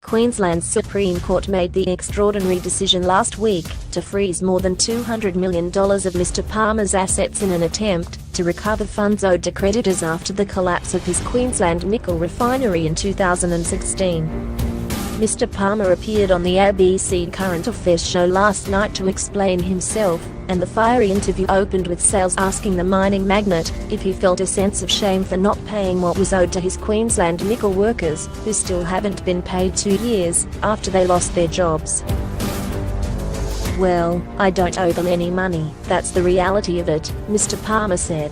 Queensland's Supreme Court made the extraordinary decision last week to freeze more than $200 million of Mr. Palmer's assets in an attempt to recover funds owed to creditors after the collapse of his Queensland Nickel refinery in 2016. Mr. Palmer appeared on the ABC Current Affairs show last night to explain himself, and the fiery interview opened with Sales asking the mining magnate if he felt a sense of shame for not paying what was owed to his Queensland Nickel workers, who still haven't been paid 2 years after they lost their jobs. "Well, I don't owe them any money, that's the reality of it," Mr. Palmer said.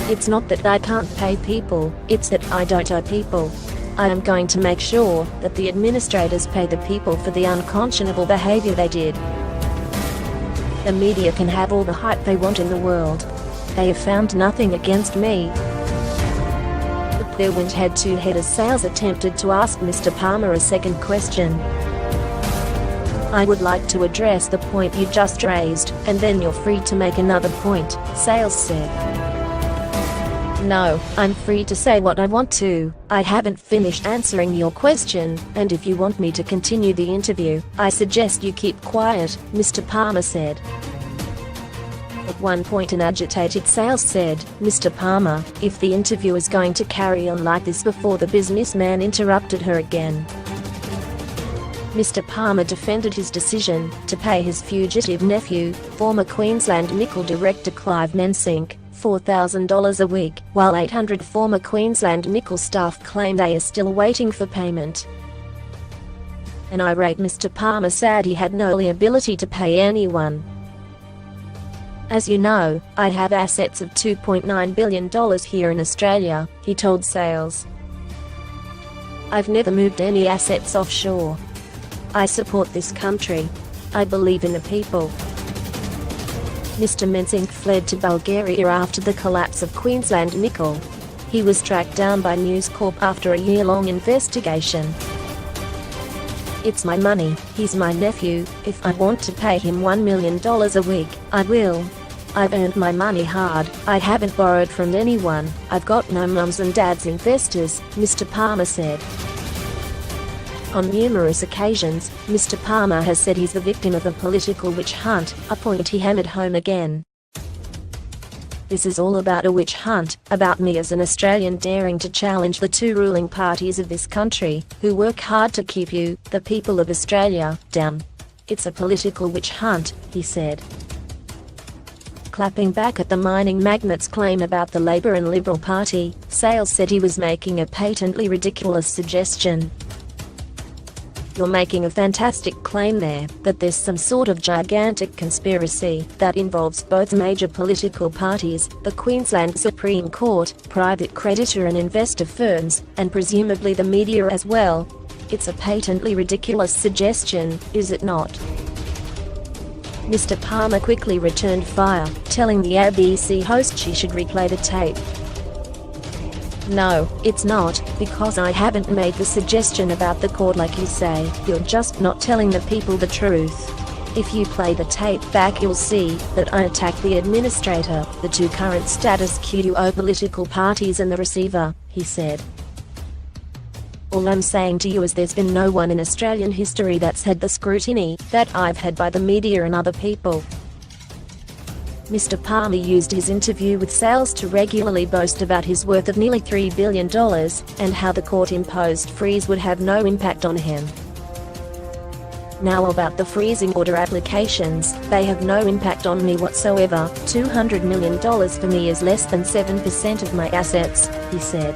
"It's not that I can't pay people, it's that I don't owe people. I am going to make sure that the administrators pay the people for the unconscionable behavior they did. The media can have all the hype they want in the world. They have found nothing against me." There went head-to-head as Sales attempted to ask Mr. Palmer a second question. "I would like to address the point you just raised, and then you're free to make another point," Sales said. "No, I'm free to say what I want to. I haven't finished answering your question, and if you want me to continue the interview, I suggest you keep quiet," Mr. Palmer said. At one point an agitated Sales said, "Mr. Palmer, if the interview is going to carry on like this," before the businessman interrupted her again. Mr. Palmer defended his decision to pay his fugitive nephew, former Queensland Nickel director Clive Mensink, $4,000 a week, while 800 former Queensland Nickel staff claim they are still waiting for payment. An irate Mr. Palmer said he had no ability to pay anyone. "As you know, I have assets of $2.9 billion here in Australia," he told Sales. "I've never moved any assets offshore. I support this country. I believe in the people." Mr. Mensink fled to Bulgaria after the collapse of Queensland Nickel. He was tracked down by News Corp after a year-long investigation. "It's my money, he's my nephew. If I want to pay him $1 million a week, I will. I've earned my money hard, I haven't borrowed from anyone, I've got no mums and dads investors," Mr. Palmer said. On numerous occasions, Mr. Palmer has said he's the victim of a political witch hunt, a point he hammered home again. "This is all about a witch hunt, about me as an Australian daring to challenge the two ruling parties of this country, who work hard to keep you, the people of Australia, down. It's a political witch hunt," he said. Clapping back at the mining magnate's claim about the Labor and Liberal Party, Sales said he was making a patently ridiculous suggestion. "You're making a fantastic claim there, that there's some sort of gigantic conspiracy that involves both major political parties, the Queensland Supreme Court, private creditor and investor firms, and presumably the media as well. It's a patently ridiculous suggestion, is it not?" Mr. Palmer quickly returned fire, telling the ABC host she should replay the tape. "No, it's not, because I haven't made the suggestion about the court like you say. You're just not telling the people the truth. If you play the tape back you'll see that I attack the administrator, the two current status quo political parties and the receiver," he said. "All I'm saying to you is there's been no one in Australian history that's had the scrutiny that I've had by the media and other people." Mr. Palmer used his interview with Sales to regularly boast about his worth of nearly $3 billion, and how the court-imposed freeze would have no impact on him. "Now about the freezing order applications, they have no impact on me whatsoever. $200 million for me is less than 7% of my assets," he said.